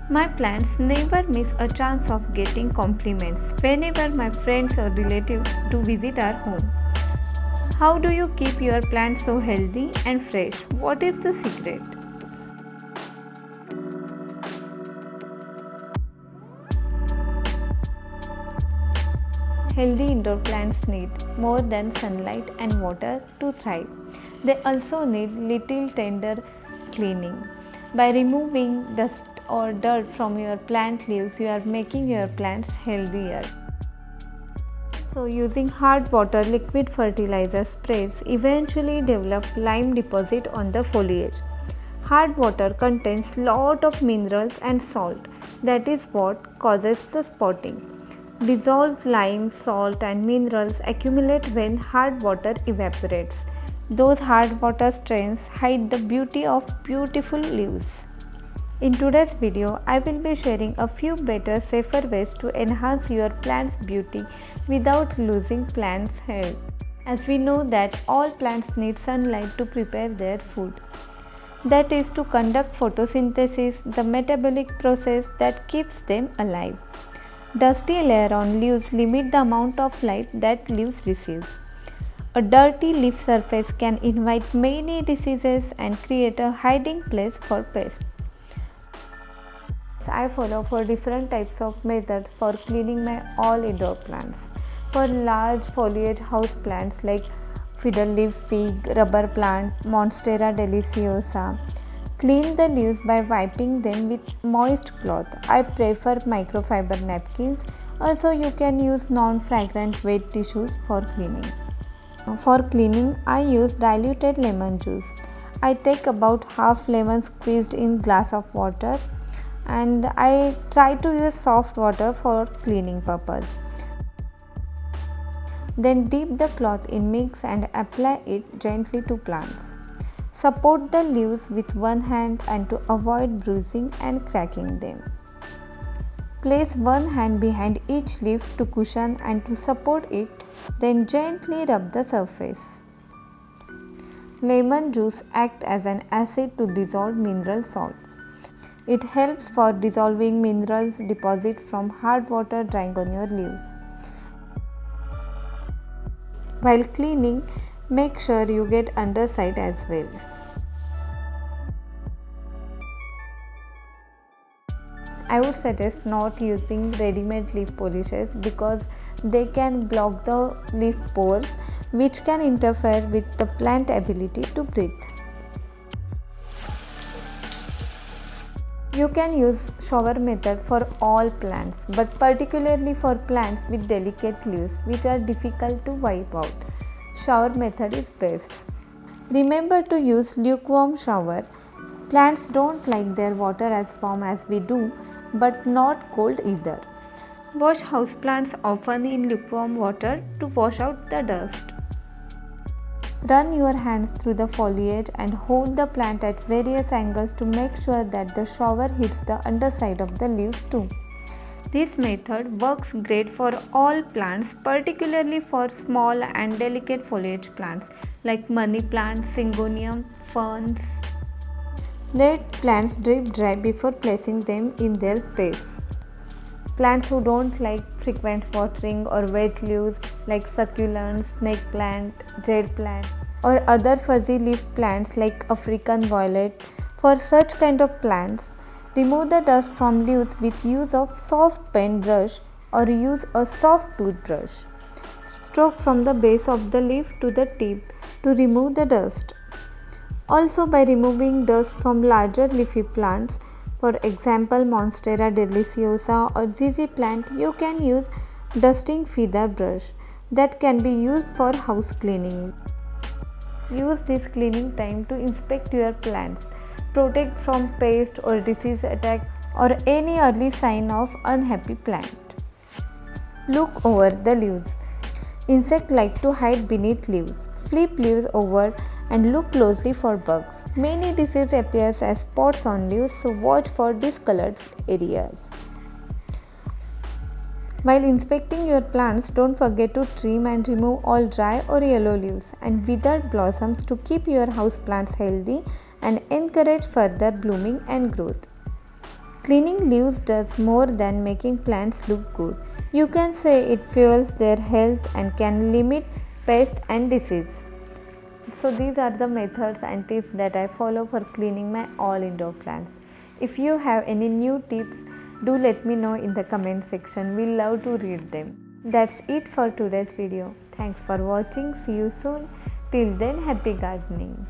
My plants never miss a chance of getting compliments whenever my friends or relatives do visit our home. How do you keep your plants so healthy and fresh? What is the secret? Healthy indoor plants need more than sunlight and water to thrive. They also need little tender cleaning. By removing dust or dirt from your plant leaves, you are making your plants healthier. So, using hard water liquid fertilizer sprays eventually develop lime deposit on the foliage. Hard water contains lot of minerals and salt. That is what causes the spotting. Dissolved lime, salt and minerals accumulate when hard water evaporates. Those hard water stains hide the beauty of beautiful leaves. In today's video, I will be sharing a few better, safer ways to enhance your plant's beauty without losing plant's health. As we know that all plants need sunlight to prepare their food. That is to conduct photosynthesis, the metabolic process that keeps them alive. Dusty layer on leaves limit the amount of light that leaves receive. A dirty leaf surface can invite many diseases and create a hiding place for pests. I follow 4 different types of methods for cleaning my all indoor plants. For large foliage house plants like fiddle leaf fig, rubber plant, Monstera deliciosa, clean the leaves by wiping them with moist cloth. I prefer microfiber napkins. Also, you can use non-fragrant wet tissues for cleaning. For cleaning, I use diluted lemon juice. I take about half lemon squeezed in glass of water, and I try to use soft water for cleaning purpose. Then dip the cloth in mix and apply it gently to plants. Support the leaves with one hand and to avoid bruising and cracking them. Place one hand behind each leaf to cushion and to support it, then gently rub the surface. Lemon juice acts as an acid to dissolve mineral salts. It helps for dissolving minerals deposit from hard water drying on your leaves. While cleaning, make sure you get underside as well. I would suggest not using ready-made leaf polishes because they can block the leaf pores, which can interfere with the plant ability to breathe. You can use shower method for all plants, but particularly for plants with delicate leaves which are difficult to wipe out. Shower method is best. Remember to use lukewarm shower. Plants don't like their water as warm as we do, but not cold either. Wash houseplants often in lukewarm water to wash out the dust. Run your hands through the foliage and hold the plant at various angles to make sure that the shower hits the underside of the leaves too. This method works great for all plants, particularly for small and delicate foliage plants like money plants, syngonium, ferns. Let plants drip dry before placing them in their space. Plants who don't like frequent watering or wet leaves like succulents, snake plant, jade plant or other fuzzy leaf plants like African violet. For such kind of plants, remove the dust from leaves with use of soft pen brush or use a soft toothbrush. Stroke from the base of the leaf to the tip to remove the dust. Also, by removing dust from larger leafy plants, for example Monstera deliciosa or ZZ plant, you can use dusting feather brush that can be used for house cleaning. Use this cleaning time to inspect your plants, protect from pest or disease attack or any early sign of unhappy plant. Look over the leaves. Insects like to hide beneath leaves. Flip leaves over and look closely for bugs. Many disease appears as spots on leaves, so watch for discolored areas. While inspecting your plants, don't forget to trim and remove all dry or yellow leaves and withered blossoms to keep your house plants healthy and encourage further blooming and growth. Cleaning leaves does more than making plants look good. You can say it fuels their health and can limit pest and disease. So these are the methods and tips that I follow for cleaning my all indoor plants. If you have any new tips, do let me know in the comment section. We love to read them. That's it for today's video. Thanks for watching. See you soon. Till then, happy gardening.